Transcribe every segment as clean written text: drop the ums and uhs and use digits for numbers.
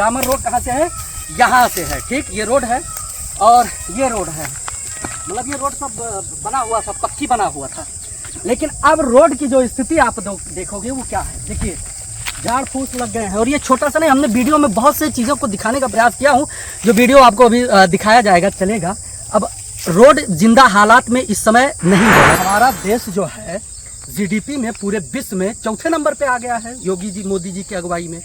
डामर रोड कहाँ से है? यहाँ से है, ठीक। ये रोड है और ये रोड है, मतलब ये रोड सब बना हुआ था, पक्की बना हुआ था। लेकिन अब रोड की जो स्थिति आप देखोगे वो क्या है, देखिए झाड़ फूस लग गए हैं। और ये छोटा सा नहीं, हमने वीडियो में बहुत से चीज़ों को दिखाने का प्रयास किया हूँ, जो वीडियो आपको अभी दिखाया जाएगा, चलेगा। अब रोड जिंदा हालात में इस समय नहीं है। हमारा देश जो है जीडीपी में पूरे विश्व में चौथे नंबर पे आ गया है, योगी जी मोदी जी की अगुवाई में,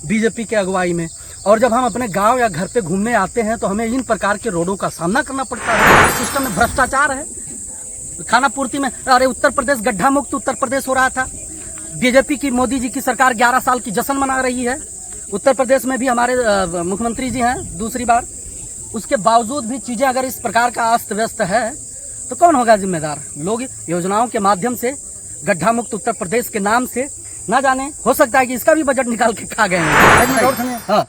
बीजेपी के अगुवाई में। और जब हम अपने गांव या घर पे घूमने आते हैं तो हमें इन प्रकार के रोडों का सामना करना पड़ता है। सिस्टम में भ्रष्टाचार है, खाना पूर्ति में। अरे उत्तर प्रदेश गड्ढा मुक्त उत्तर प्रदेश हो रहा था, बीजेपी की मोदी जी की सरकार 11 साल की जश्न मना रही है। उत्तर प्रदेश में भी हमारे मुख्यमंत्री जी हैं दूसरी बार, उसके बावजूद भी चीज़ें अगर इस प्रकार का अस्त व्यस्त है तो कौन होगा जिम्मेदार? लोग योजनाओं के माध्यम से गड्ढा मुक्त उत्तर प्रदेश के नाम से ना जाने, हो सकता है कि इसका भी बजट निकाल के खा गए हैं। हाँ।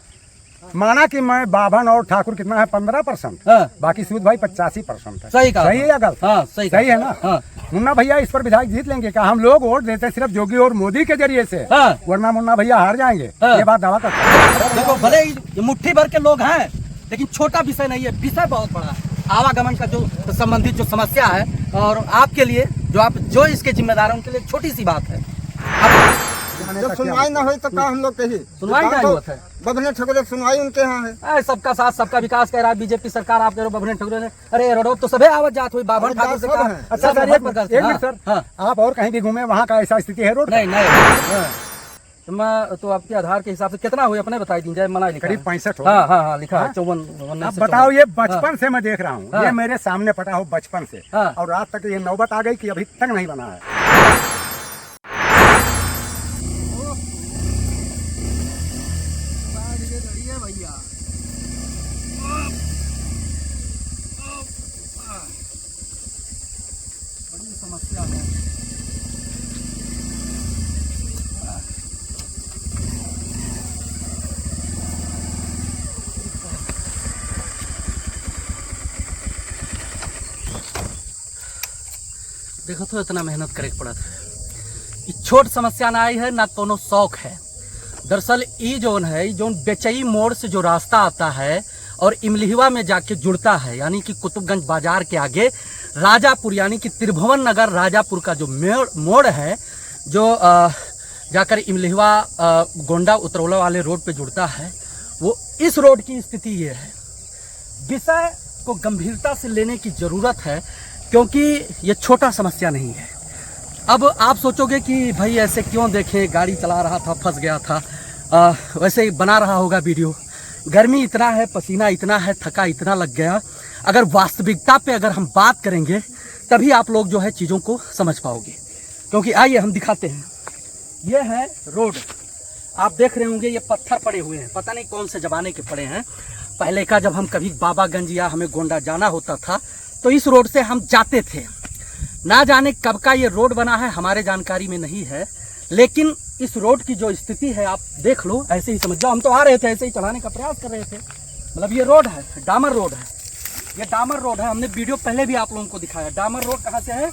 माना कि मैं बाभन और ठाकुर कितना है 15%, बाकी सूद भाई 85% है। सही कहा, सही है या गलत? हाँ, सही है ना? हाँ। मुन्ना भैया इस पर विधायक जीत लेंगे क्या? हम लोग वोट देते हैं सिर्फ जोगी और मोदी के जरिए से, वरना मुन्ना भैया हार जाएंगे, ये बात दावा करता है। देखो भले ही मुट्ठी भर के लोग हैं, लेकिन छोटा विषय नहीं है, विषय बहुत बड़ा है। आवागमन का जो संबंधित जो समस्या है, और आपके लिए जो इसके जिम्मेदार हैं उनके लिए छोटी सी बात है। जब सुनवाई ना हो तो क्या हम लोग कही? सुनवाई नहीं होता है। बभने ठकुर सुनवाई उनके यहाँ है। सबका साथ सबका विकास कह रहा है बीजेपी सरकार, आप कह रहे हो बभने ठकुर ने। अरे रोडो तो सभी आवत जात हुई, बाभन ठाकुर से कहा। अच्छा सर, एक मिनट सर, आप और कहीं भी घूमे वहाँ का ऐसा स्थिति है रोड? नहीं। तो आपके आधार के हिसाब से कितना हुई अपने बताई दीजिए। मना लिखा करीब 65। हाँ लिखा है 54। अब बताओ, ये बचपन से मैं देख रहा हूँ, ये मेरे सामने पटा हो बचपन से, और रात तक ये नौबत आ गई कि अभी तक नहीं बना है। बड़ी समस्या है। देखो तो इतना मेहनत करे पड़ा था, छोट समस्या ना आई है ना कोनो शौक है। दरअसल ये जोन है, जोन बेचई मोड़ से जो रास्ता आता है और इमलिहवा में जाके जुड़ता है, यानी कि कुतुबगंज बाजार के आगे राजापुर, यानी कि त्रिभुवन नगर राजापुर का जो मोड़ है, जो जाकर इमलिहवा गोंडा उतरौला वाले रोड पे जुड़ता है, वो इस रोड की स्थिति ये है। विषय को गंभीरता से लेने की जरूरत है, क्योंकि ये छोटा समस्या नहीं है। अब आप सोचोगे कि भाई ऐसे क्यों देखें, गाड़ी चला रहा था फंस गया था, वैसे ही बना रहा होगा वीडियो। गर्मी इतना है, पसीना इतना है, थका इतना लग गया। अगर वास्तविकता पे अगर हम बात करेंगे तभी आप लोग जो है चीज़ों को समझ पाओगे। क्योंकि आइए हम दिखाते हैं, ये है रोड। आप देख रहे होंगे ये पत्थर पड़े हुए हैं, पता नहीं कौन से जमाने के पड़े हैं। पहले का जब हम कभी बाबागंज या हमें गोंडा जाना होता था तो इस रोड से हम जाते थे। ना जाने कब का ये रोड बना है, हमारे जानकारी में नहीं है, लेकिन इस रोड की जो स्थिति है आप देख लो, ऐसे ही समझ जाओ। हम तो आ रहे थे, ऐसे ही चलाने का प्रयास कर रहे थे। मतलब ये रोड है, डामर रोड है, ये डामर रोड है। हमने वीडियो पहले भी आप लोगों को दिखाया। डामर रोड कहाँ से है?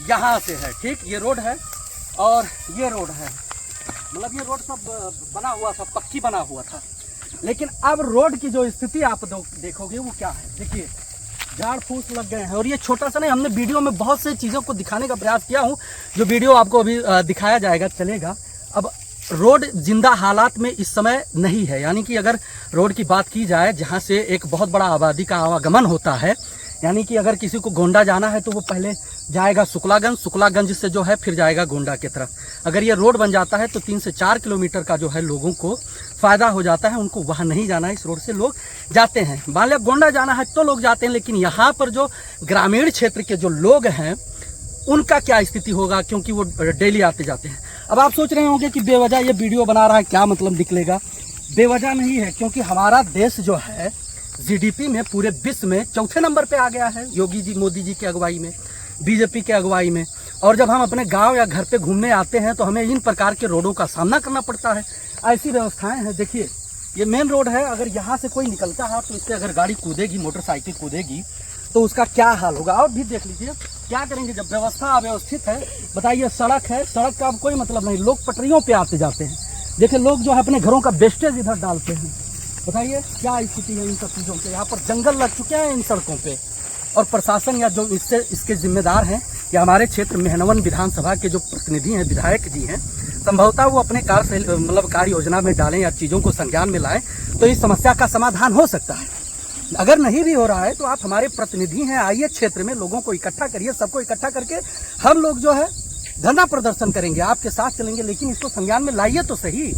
यहाँ से है, ठीक। ये रोड है और ये रोड है, मतलब ये रोड सब बना हुआ था, पक्की बना हुआ था। लेकिन अब रोड की जो स्थिति आप देखोगे वो क्या है, देखिए झाड़ फूस लग गए हैं। और ये छोटा सा नहीं, हमने वीडियो में बहुत से चीज़ों को दिखाने का प्रयास किया हूँ, जो वीडियो आपको अभी दिखाया जाएगा, चलेगा। अब रोड जिंदा हालात में इस समय नहीं है, यानी कि अगर रोड की बात की जाए जहाँ से एक बहुत बड़ा आबादी का आवागमन होता है, यानी कि अगर किसी को गोंडा जाना है तो वो पहले जाएगा शुक्लागंज, शुक्लागंज से जो है फिर जाएगा गोंडा की तरफ। अगर ये रोड बन जाता है तो 3 से 4 किलोमीटर का जो है लोगों को फ़ायदा हो जाता है। उनको वहाँ नहीं जाना है, इस रोड से लोग जाते हैं। मान लिया गोंडा जाना है तो लोग जाते हैं, लेकिन यहाँ पर जो ग्रामीण क्षेत्र के जो लोग हैं उनका क्या स्थिति होगा, क्योंकि वो डेली आते जाते हैं। अब आप सोच रहे होंगे कि बेवजह ये वीडियो बना रहा है, क्या मतलब निकलेगा? बेवजह नहीं है, क्योंकि हमारा देश जो है जीडीपी में पूरे विश्व में चौथे नंबर पे आ गया है, योगी जी मोदी जी की अगुवाई में, बीजेपी के अगुवाई में। और जब हम अपने गांव या घर पे घूमने आते हैं तो हमें इन प्रकार के रोडों का सामना करना पड़ता है। ऐसी व्यवस्थाएं हैं। देखिए ये मेन रोड है, अगर यहाँ से कोई निकलता है तो इससे अगर गाड़ी कूदेगी, मोटरसाइकिल कूदेगी तो उसका क्या हाल होगा। और भी देख लीजिए क्या करेंगे जब व्यवस्था अव्यवस्थित है। बताइए, सड़क है, सड़क का अब कोई मतलब नहीं, लोग पटरियों पे आते जाते हैं। देखिए लोग जो है अपने घरों का वेस्टेज इधर डालते हैं, बताइए क्या स्थिति है इन सब चीज़ों के। यहाँ पर जंगल लग चुके हैं इन सड़कों पे, और प्रशासन या जो इसके जिम्मेदार हैं या हमारे क्षेत्र मेहनवन विधानसभा के जो प्रतिनिधि हैं, विधायक जी हैं, संभवतः वो अपने कार्य योजना में डालें या चीज़ों को संज्ञान में लाएं तो इस समस्या का समाधान हो सकता है। अगर नहीं भी हो रहा है तो आप हमारे प्रतिनिधि हैं, आइए क्षेत्र में लोगों को इकट्ठा करिए, सबको इकट्ठा करके हम लोग जो है धरना प्रदर्शन करेंगे, आपके साथ चलेंगे, लेकिन इसको संज्ञान में लाइए तो सही।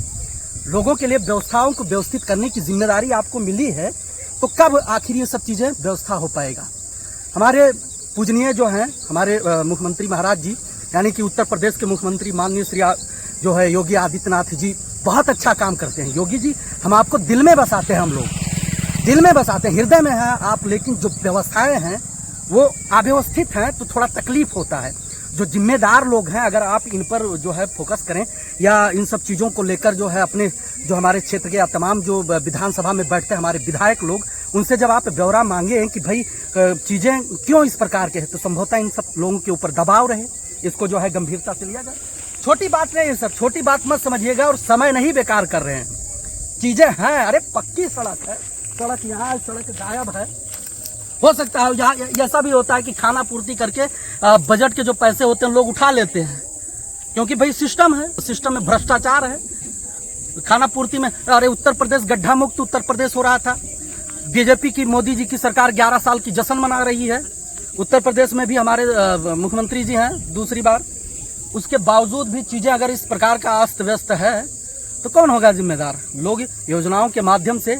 लोगों के लिए व्यवस्थाओं को व्यवस्थित करने की जिम्मेदारी आपको मिली है, तो कब आखिर ये सब चीज़ें व्यवस्था हो पाएगा। हमारे पूजनीय जो हैं हमारे मुख्यमंत्री महाराज जी, यानी कि उत्तर प्रदेश के मुख्यमंत्री माननीय श्री जो है योगी आदित्यनाथ जी बहुत अच्छा काम करते हैं। योगी जी, हम आपको दिल में बसाते हैं, हम लोग दिल में बसाते हैं, हृदय में हैं आप, लेकिन जो व्यवस्थाएं हैं वो अव्यवस्थित हैं तो थोड़ा तकलीफ होता है। जो जिम्मेदार लोग हैं, अगर आप इन पर जो है फोकस करें या इन सब चीज़ों को लेकर जो है अपने जो हमारे क्षेत्र के या तमाम जो विधानसभा में बैठते हैं हमारे विधायक लोग, उनसे जब आप ब्यौरा मांगे कि भाई चीज़ें क्यों इस प्रकार के हैं, तो संभवतः इन सब लोगों के ऊपर दबाव रहे, इसको जो है गंभीरता से लिया जाए। छोटी बात नहीं है सर, छोटी बात मत समझिएगा, और समय नहीं बेकार कर रहे हैं, चीज़ें हैं। अरे पक्की सड़क है, सड़क यहाँ, सड़क गायब है। हो सकता है यहाँ ऐसा भी होता है कि खाना पूर्ति करके बजट के जो पैसे होते हैं लोग उठा लेते हैं, क्योंकि भाई सिस्टम है, सिस्टम में भ्रष्टाचार है खाना पूर्ति में। अरे उत्तर प्रदेश गड्ढा मुक्त उत्तर प्रदेश हो रहा था, बीजेपी की मोदी जी की सरकार 11 साल की जश्न मना रही है। उत्तर प्रदेश में भी हमारे मुख्यमंत्री जी हैं दूसरी बार, उसके बावजूद भी चीज़ें अगर इस प्रकार का अस्त व्यस्त है तो कौन होगा जिम्मेदार। लोग योजनाओं के माध्यम से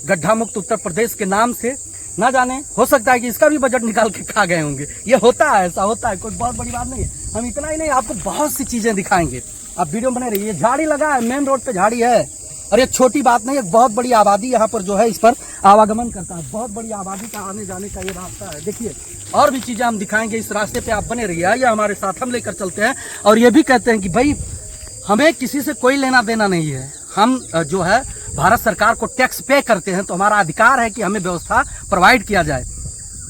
गड्ढा मुक्त उत्तर प्रदेश के नाम से ना जाने, हो सकता है कि इसका भी बजट निकाल के खा गए होंगे। ये होता है, ऐसा होता है, कोई बहुत बड़ी बात नहीं है। हम इतना ही नहीं, आपको बहुत सी चीज़ें दिखाएंगे, आप वीडियो बने रहिए। झाड़ी लगा है, मेन रोड पे झाड़ी है, और ये छोटी बात नहीं, एक बहुत बड़ी आबादी यहाँ पर जो है इस पर आवागमन करता है, बहुत बड़ी आबादी का आने जाने का ये रास्ता है। देखिए और भी चीज़ें हम दिखाएंगे इस रास्ते पे, आप बने रहिए या हमारे साथ, हम लेकर चलते हैं। और ये भी कहते हैं कि भाई हमें किसी से कोई लेना देना नहीं है, हम जो है भारत सरकार को टैक्स पे करते हैं, तो हमारा अधिकार है कि हमें व्यवस्था प्रोवाइड किया जाए।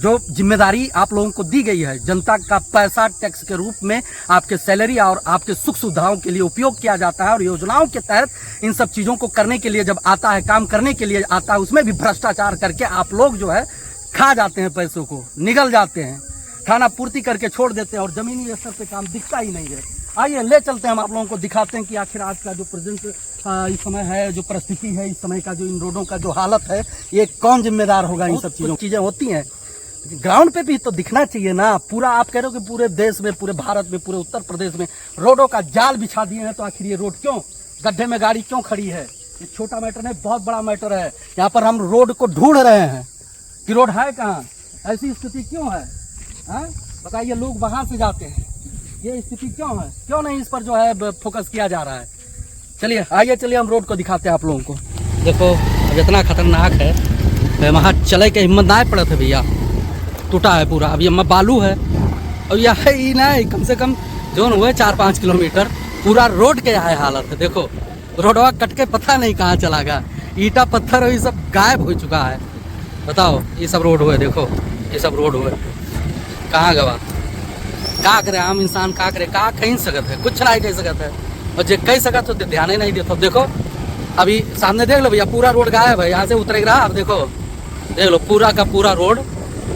जो जिम्मेदारी आप लोगों को दी गई है, जनता का पैसा टैक्स के रूप में आपके सैलरी और आपके सुख सुविधाओं के लिए उपयोग किया जाता है, और योजनाओं के तहत इन सब चीज़ों को करने के लिए जब आता है, काम करने के लिए आता है, उसमें भी भ्रष्टाचार करके आप लोग जो है खा जाते हैं, पैसों को निगल जाते हैं, खाना पूर्ति करके छोड़ देते हैं, और जमीनी स्तर पे काम दिखता ही नहीं है। आइए ले चलते हैं, हम आप लोगों को दिखाते हैं कि आखिर आज का जो प्रेजेंट इस समय है, जो परिस्थिति है इस समय का, जो इन रोडों का जो हालत है, ये कौन जिम्मेदार होगा। इन सब चीज़ें होती हैं ग्राउंड पे भी तो दिखना चाहिए ना। पूरा आप कह रहे हो कि पूरे देश में, पूरे भारत में, पूरे उत्तर प्रदेश में रोडों का जाल बिछा दिए हैं, तो आखिर ये रोड क्यों, गड्ढे में गाड़ी क्यों खड़ी है। ये छोटा मैटर नहीं, बहुत बड़ा मैटर है। यहाँ पर हम रोड को ढूंढ रहे हैं कि रोड है कहाँ, ऐसी स्थिति क्यों है, बताइए। लोग वहाँ से जाते हैं, ये स्थिति क्यों है, क्यों नहीं इस पर जो है फोकस किया जा रहा है। चलिए आइए, चलिए हम रोड को दिखाते हैं आप लोगों को। देखो अब इतना खतरनाक है, वहाँ चले के हिम्मत ना पड़े थे भैया, टूटा है पूरा। अब ये बालू है, और यह ही ना कम से कम जोन हुए 4-5 किलोमीटर, पूरा रोड के यहाँ हालत है। देखो रोडवा कट के पता नहीं कहाँ चला गया, ईटा पत्थर ये सब गायब हो चुका है। बताओ ये सब रोड हुए, देखो ये सब रोड हुए, कहाँ गवा, का करे आम इंसान, का करे, का कहीं सकत है, कुछ नहीं कह सकत है, और जो कह सकत तो ध्यान ही नहीं देता। देखो अभी सामने देख लो भैया, पूरा रोड गायब है, यहाँ से उतरेगा रहा, अब देखो देख लो पूरा का पूरा रोड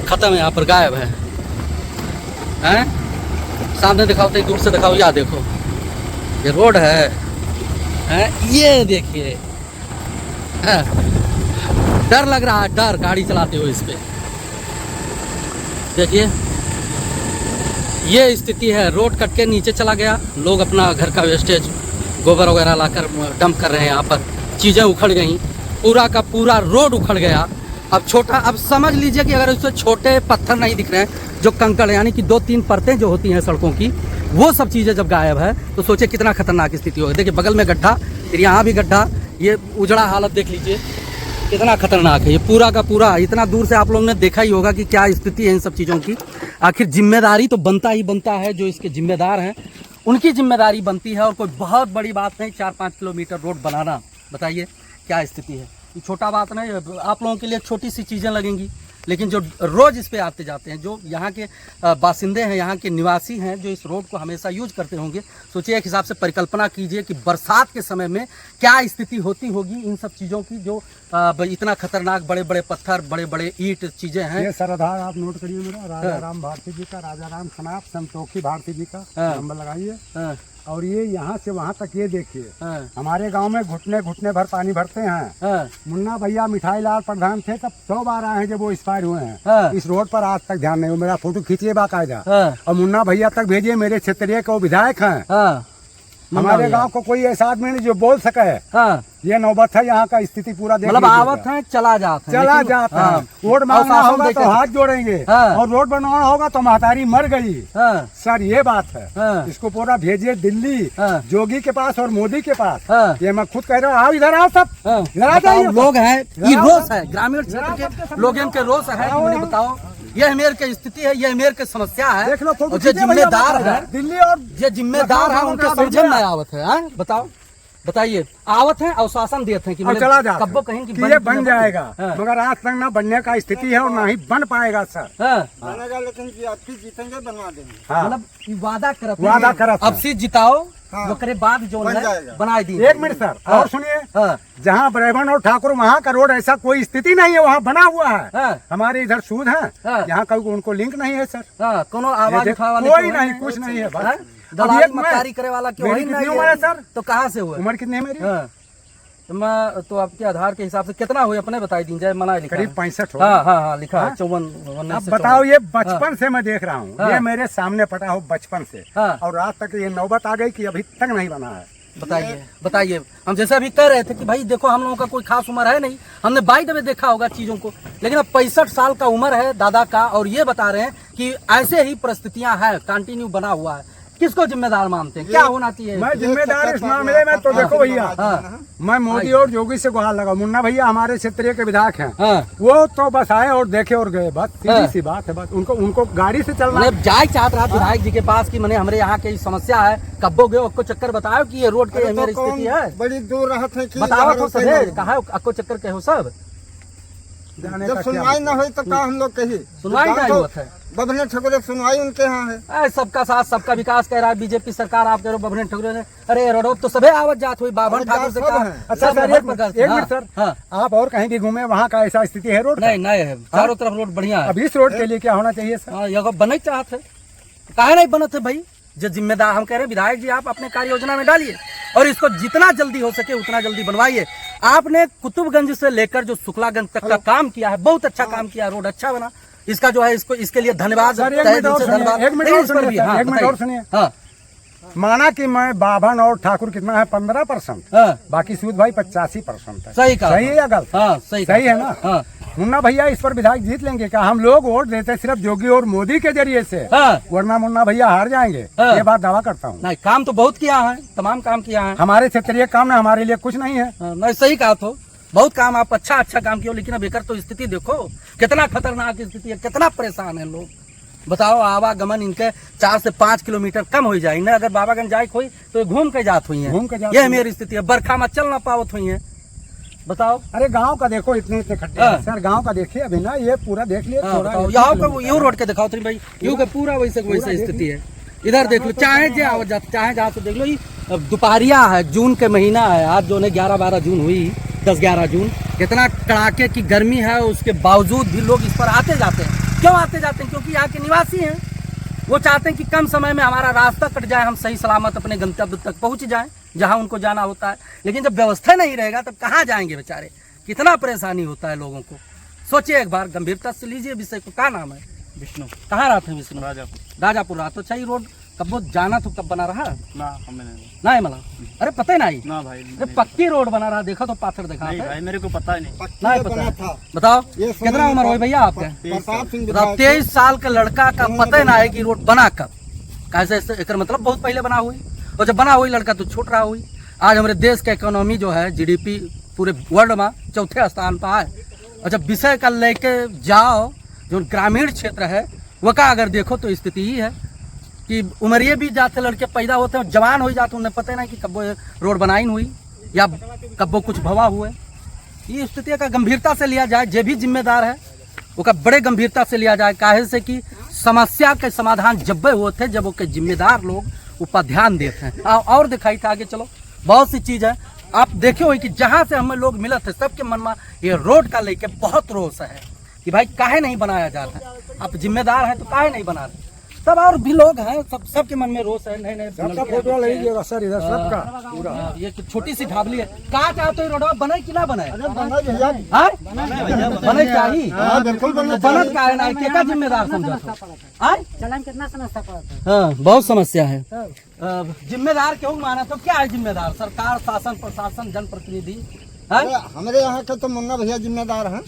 खत्म है, यहाँ पर गायब है, हैं? सामने दिखाओ तो दूर से दिखाओ, या देखो ये रोड है, हैं? ये देखिए, डर लग रहा है, डर गाड़ी चलाते हुए इस पे। देखिए ये स्थिति है, रोड कट के नीचे चला गया, लोग अपना घर का वेस्टेज गोबर वगैरह लाकर डंप कर रहे हैं, यहाँ पर चीज़ें उखड़ गई, पूरा का पूरा रोड उखड़ गया। अब छोटा, अब समझ लीजिए कि अगर उससे छोटे पत्थर नहीं दिख रहे हैं, जो कंकड़ यानी कि 2-3 परतें जो होती हैं सड़कों की, वो सब चीज़ें जब गायब है तो सोचिए कितना खतरनाक स्थिति होगी। देखिए बगल में गड्ढा, फिर यहाँ भी गड्ढा, ये उजड़ा हालत देख लीजिए कितना खतरनाक है। ये पूरा का पूरा, इतना दूर से आप लोगों ने देखा ही होगा कि क्या स्थिति है इन सब चीज़ों की। आखिर जिम्मेदारी तो बनता ही बनता है, जो इसके जिम्मेदार हैं उनकी जिम्मेदारी बनती है, और कोई बहुत बड़ी बात नहीं 4-5 किलोमीटर रोड बनाना। बताइए क्या स्थिति है, ये छोटा बात नहीं, आप लोगों के लिए छोटी सी चीज़ें लगेंगी, लेकिन जो रोज इस पे आते जाते हैं, जो यहाँ के बासिंदे हैं, यहाँ के निवासी हैं, जो इस रोड को हमेशा यूज करते होंगे, सोचिए एक हिसाब से परिकल्पना कीजिए कि बरसात के समय में क्या स्थिति होती होगी इन सब चीज़ों की, जो इतना खतरनाक बड़े बड़े पत्थर, बड़े बड़े ईंट चीज़ें हैं। ये सर आधार आप नोट करिए मेरा, राजा राम भारती जी का, राजा राम सनाप संतोखी भारती जी का नंबर लगाइए। और ये यहाँ से वहाँ तक ये देखिए, हमारे गांव में घुटने घुटने भर पानी भरते हैं। मुन्ना भैया मिठाई लाल प्रधान थे तब 100 बार आए हैं जब वो एक्सपायर हुए हैं। इस रोड पर आज तक ध्यान नहीं हुआ। मेरा फोटो खींचिए बाकायदा, और मुन्ना भैया तक भेजिए, मेरे क्षेत्रीय के वो विधायक हैं। हमारे गांव को कोई ऐसा आदमी नहीं जो बोल सके। ये नौबत है, यहाँ का स्थिति पूरा देख मतलब आवत है चला जाता है, चला जाता है। रोड मांगना होगा तो हाथ जोड़ेंगे, और रोड बनवाना होगा तो महतारी मर गई। सर ये बात है, इसको पूरा भेजिए दिल्ली, जोगी के पास और मोदी के पास। ये मैं खुद कह रहा हूँ, आओ इधर आओ सब, इधर आ जाइए। लोग हैं, ये रोष है, ग्रामीण क्षेत्र के लोगों के रोष है कि मुझे बताओ यह मेयर की स्थिति है, यह मेयर की समस्या है। देख लो, और जो जिम्मेदार है दिल्ली और जो जिम्मेदार है उनके समझ में आवत है। बताओ, बताइए, आवत है और शासन देते हैं कि चला जा कब्बो कहीं कि ये बन जाएगा, मगर आज तक ना बनने का स्थिति है और ना ही बन पाएगा सर। बनेगा, लेकिन आपकी जीतेंगे बनवा देंगे। मतलब वादा करत अब सीट जिताओ, वो करे बाद जो बना दी। एक मिनट सर, और सुनिए, जहाँ ब्राह्मण और ठाकुर वहाँ का रोड ऐसा कोई स्थिति नहीं है, वहाँ बना हुआ है। हमारे इधर सूद है, यहाँ का उनको लिंक नहीं है सर। कोनो आवाज उठाने वाले कोई नहीं, कुछ नहीं है। दलाली करे वाला क्यों कितनी उम्र है सर? तो कहाँ से हुआ? उम्र कितनी है मेरी? तो आपके आधार के हिसाब से कितना हुए अपने बताई दीजिए। मना लिखा करीब 65। हाँ लिखा है 54। अब बताओ, ये बचपन से मैं देख रहा हूँ, ये मेरे सामने पटा हो बचपन से, और रात तक ये नौबत आ गई कि अभी तक नहीं बना है। बताइए हम जैसे अभी कह रहे थे कि भाई देखो, हम लोगों का कोई खास उम्र है नहीं, हमने बाइक में देखा होगा चीजों को, लेकिन अब 65 साल का उम्र है दादा का, और ये बता रहे हैं कि ऐसे ही परिस्थितियां हैं, कंटिन्यू बना हुआ है। किसको जिम्मेदार मानते हैं? क्या होना चाहिए? मैं जिम्मेदार इस मामले में तो देखो भैया, मैं मोदी और योगी से गुहार लगा। मुन्ना भैया हमारे क्षेत्रीय के विधायक हैं, वो तो बस आए और देखे और गए, बस सीधी सी बात है। बस उनको गाड़ी से चलना जाए चाहत रहा विधायक जी के पास कि मैंने हमारे यहाँ की समस्या है, कब्बो गए आपको चक्कर बताओ कि ये रोड के मेरी स्थिति है, बड़ी दूर रहते हैं, बताओ तो सही कहा आपको चक्कर कहो सब। जब सुनवाई न हो तो हम लोग कही सुनवाई नहीं होता है। बभने ठकुरे सुनवाई उनके यहाँ है। सबका साथ सबका विकास कह रहा है बीजेपी सरकार। आप कह रहे हो बभने ठकुरे ने, अरे रोड तो सभी आवत जात हुई, बाभन ठाकुर से कहा। अच्छा सर, एक मिनट सर, आप और कहीं भी घूमे, वहाँ का ऐसा स्थिति है रोड? नहीं है, चारों तरफ रोड बढ़िया है। अब इस रोड के लिए क्या होना चाहिए सर? ये बने चाहते, काहे नहीं बनते भाई? जो जिम्मेदार हम कह रहे हैं विधायक जी, आप अपने कार्य योजना में डालिए और इसको जितना जल्दी हो सके उतना जल्दी बनवाइए। आपने कुतुबगंज से लेकर जो शुक्लागंज तक का काम किया है, बहुत अच्छा काम किया, रोड अच्छा बना। इसका जो है इसके लिए धन्यवाद। एक मिनट और सुनिए। माना कि मैं बाभन और ठाकुर कितना है 15%, बाकी सूद भाई 85% है। सही कहा, सही है या गलत? सही है ना? मुन्ना भैया इस पर विधायक जीत लेंगे क्या? हम लोग वोट देते सिर्फ योगी और मोदी के जरिए से, वरना मुन्ना भैया हार जाएंगे। ये बात दावा करता हूँ। नहीं, काम तो बहुत किया है, तमाम काम किया है। हमारे क्षेत्रीय काम ना, हमारे लिए कुछ नहीं है। नहीं, सही कहा, तो बहुत काम आप अच्छा काम किया, लेकिन अब एकर तो स्थिति देखो कितना खतरनाक स्थिति है, कितना परेशान है लोग। बताओ, आवागमन इनके 4 से 5 किलोमीटर कम हो जाए ना, अगर बाबागंज जाए कोई तो घूम के जात हुई है। यह मेरी स्थिति है, बरखा में चल ना पावत हुई है। बताओ, अरे गांव का देखो, इतने खड्डे सर, गांव का देखिए अभी ना, ये पूरा देख लिया। यहाँ का यूं रोड के दिखाओ भाई, यूं का पूरा वैसे स्थिति है। इधर देख लो, चाहे जहाँ से देख लो। ये दोपहरिया है, जून के महीना है, आज जो 11-12 जून हुई, 10-11 जून, इतना कड़ाके की गर्मी है, उसके बावजूद भी लोग इस पर आते जाते हैं। क्यों आते जाते हैं? क्योंकि यहाँ के निवासी हैं, वो चाहते हैं कि कम समय में हमारा रास्ता कट जाए, हम सही सलामत अपने गंतव्य तक पहुंच जाएं जहां उनको जाना होता है। लेकिन जब व्यवस्था नहीं रहेगा तब कहाँ जाएंगे बेचारे? कितना परेशानी होता है लोगों को। सोचिए एक बार, गंभीरता से लीजिए विषय को। क्या नाम है? विष्णु। कहाँ रहते हैं विष्णु? राजापुर रहा। तो चाहिए रोड कब वो जाना तो कब बना रहा ना? नहीं मला, अरे पता ही नहीं ना भाई। अरे पक्की रोड बना रहा, देखा तो पाथर देखा नहीं भाई, मेरे को पता ही नहीं पता था। बताओ कितना उम्र हो भैया आपका? 23 साल का लड़का का पता ही ना है कि रोड बना कब, कैसे? एक मतलब बहुत पहले बना हुई, और जब बना हुई लड़का तो छोट रहा हुई। आज हमारे देश का इकोनॉमी जो है, जीडीपी पूरे वर्ल्ड में 4थे स्थान पर है। और जब विषय का लेके जाओ, जो ग्रामीण क्षेत्र है वह का अगर देखो तो स्थिति ही है कि उम्रिये भी जाते लड़के पैदा होते हैं, जवान हो जाते, उन्हें पता नहीं कि कब रोड बनाई हुई या कब कुछ भवा हुए। ये स्थिति का गंभीरता से लिया जाए, जो भी जिम्मेदार है वो का बड़े गंभीरता से लिया जाए, काहे से कि समस्या के समाधान जब होते जब वो के जिम्मेदार लोग ऊपर ध्यान देते हैं। और दिखाई था आगे चलो, बहुत सी चीज है। आप देखे हो कि जहाँ से हमें लोग मिले थे सबके मन में ये रोड का लेके बहुत रोष है कि भाई काहे नहीं बनाया जाता है, आप जिम्मेदार हैं तो काहे नहीं बना रहे। सब और भी लोग हैं, सबके मन में रोष है। नहीं सबका फोटो लीजिएगा सर, इधर सबका पूरा। ये छोटी सी ढाबली है, कहा चाहते हो रोडवा बने कि ना बने? बने चाहिए, बनत का है ना, क्या जिम्मेदार समझा चलन कितना समझता पड़ता? हाँ, बहुत समस्या है। जिम्मेदार क्यों माना, तो क्या है जिम्मेदार? सरकार, शासन, प्रशासन, जनप्रतिनिधि? हमारे यहाँ के तो मुन्ना भैया जिम्मेदार हैं।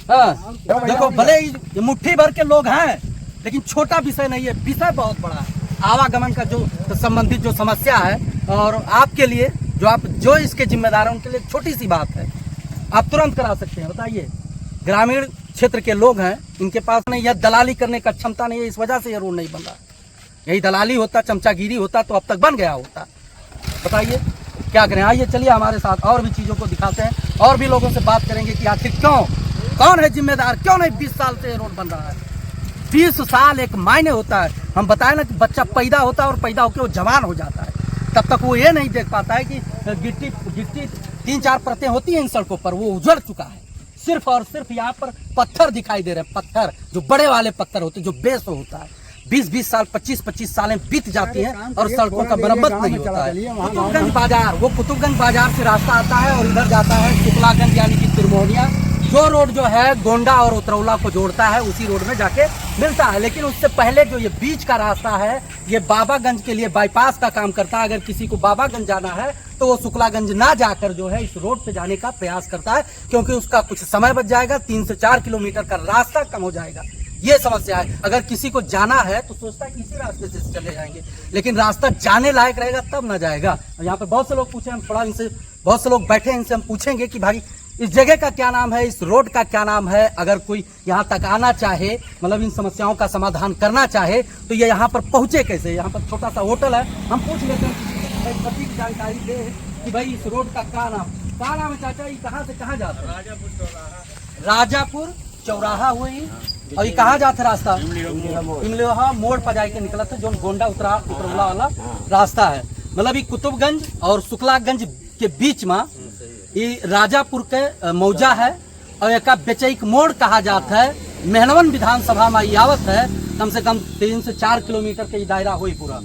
देखो भले ही ये मुट्ठी भर के लोग हैं, लेकिन छोटा विषय नहीं है, विषय बहुत बड़ा है। आवागमन का जो संबंधित जो समस्या है, और आपके लिए जो इसके जिम्मेदार हैं उनके लिए छोटी सी बात है, आप तुरंत करा सकते हैं। बताइए, ग्रामीण क्षेत्र के लोग हैं, इनके पास नहीं, यह दलाली करने का क्षमता नहीं है, इस वजह से ये रोड नहीं बन रहा। यही दलाली होता, चमचागिरी होता तो अब तक बन गया होता। बताइए क्या करें। आइए चलिए हमारे साथ और भी चीज़ों को दिखाते हैं, और भी लोगों से बात करेंगे कि आखिर कौन है जिम्मेदार, क्यों नहीं 20 साल से ये रोड बन रहा है। 20 साल एक मायने होता है। हम बताए ना कि बच्चा पैदा होता है और पैदा होकर वो जवान हो जाता है, तब तक वो ये नहीं देख पाता है कि गिट्टी 3-4 परतें होती हैं इन सड़कों पर, वो उजड़ चुका है। सिर्फ और सिर्फ यहाँ पर पत्थर दिखाई दे रहे हैं, पत्थर जो बड़े वाले पत्थर होते हैं, जो बेस होता है। 20-20 साल, 25-25 सालें बीत जाती हैं और सड़कों का मरम्मत नहीं होता है। कुतुबगंज बाजार, वो कुतुबगंज बाजार से रास्ता आता है और इधर जाता है शुक्लागंज यानी कि त्रिमोहनिया। जो रोड जो है गोंडा और उतरौला को जोड़ता है, उसी रोड में जाके मिलता है। लेकिन उससे पहले जो ये बीच का रास्ता है, ये बाबागंज के लिए बाईपास का काम करता है। अगर किसी को बाबागंज जाना है तो वो शुक्लागंज ना जाकर जो है इस रोड पे जाने का प्रयास करता है, क्योंकि उसका कुछ समय बच जाएगा, 3 से 4 किलोमीटर का रास्ता कम हो जाएगा। ये समस्या है। अगर किसी को जाना है तो सोचता है कि इसी रास्ते से चले जाएंगे, लेकिन रास्ता जाने लायक रहेगा तब ना जाएगा। यहाँ पे बहुत से लोग पूछे, हम थोड़ा इनसे, बहुत से लोग बैठे हैं, इनसे हम पूछेंगे कि भाई इस जगह का क्या नाम है, इस रोड का क्या नाम है। अगर कोई यहाँ तक आना चाहे, मतलब इन समस्याओं का समाधान करना चाहे, तो ये यहाँ पर पहुँचे कैसे। यहाँ पर छोटा सा होटल है, हम पूछ लेते हैं, सटीक जानकारी दे कि भाई इस रोड का क्या नाम है चाचा, ये कहाँ से कहाँ जाता है? राजापुर चौराहा हुई, और ये कहाँ जाता रास्ता? इमलोहा मोड़ पर जाके निकला था, जो गोंडा उतरौला वाला रास्ता है। मतलब ये कुतुबगंज और शुक्लागंज के बीच में ये राजापुर के मौजा है, और एक बेचैक मोड़ कहा जाता है। मेहनवन विधानसभा में आवत है, कम से कम 3 से 4 किलोमीटर के दायरा हुई, पूरा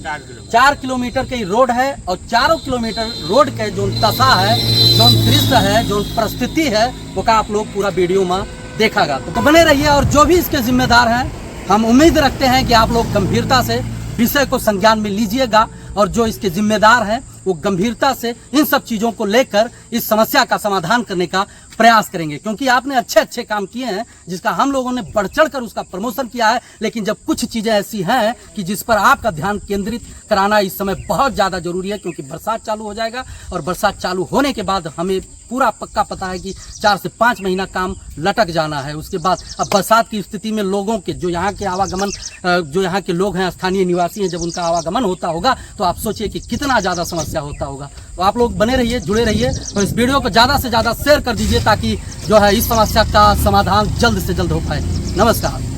4 किलोमीटर के रोड है। और 4 किलोमीटर रोड के जो दशा है, जो दृश्य है, जो परिस्थिति है, वो का आप लोग पूरा वीडियो में देखागा। तो बने रहिए, और जो भी इसके जिम्मेदार हैं, हम उम्मीद रखते हैं कि आप लोग गंभीरता से विषय को संज्ञान में लीजिएगा, और जो इसके जिम्मेदार हैं वो गंभीरता से इन सब चीजों को लेकर इस समस्या का समाधान करने का प्रयास करेंगे। क्योंकि आपने अच्छे काम किए हैं, जिसका हम लोगों ने बढ़ चढ़ कर उसका प्रमोशन किया है। लेकिन जब कुछ चीजें ऐसी हैं कि जिस पर आपका ध्यान केंद्रित कराना इस समय बहुत ज्यादा जरूरी है, क्योंकि बरसात चालू हो जाएगा, और बरसात चालू होने के बाद हमें पूरा पक्का पता है कि 4 से 5 महीना काम लटक जाना है। उसके बाद अब बरसात की स्थिति में लोगों के, जो यहाँ के आवागमन, जो यहाँ के लोग हैं, स्थानीय निवासी हैं, जब उनका आवागमन होता होगा तो आप सोचिए कि कितना ज़्यादा समस्या होता होगा। तो आप लोग बने रहिए, जुड़े रहिए, और इस वीडियो को ज़्यादा से ज़्यादा शेयर कर दीजिए, ताकि जो है इस समस्या का समाधान जल्द से जल्द हो पाए। नमस्कार।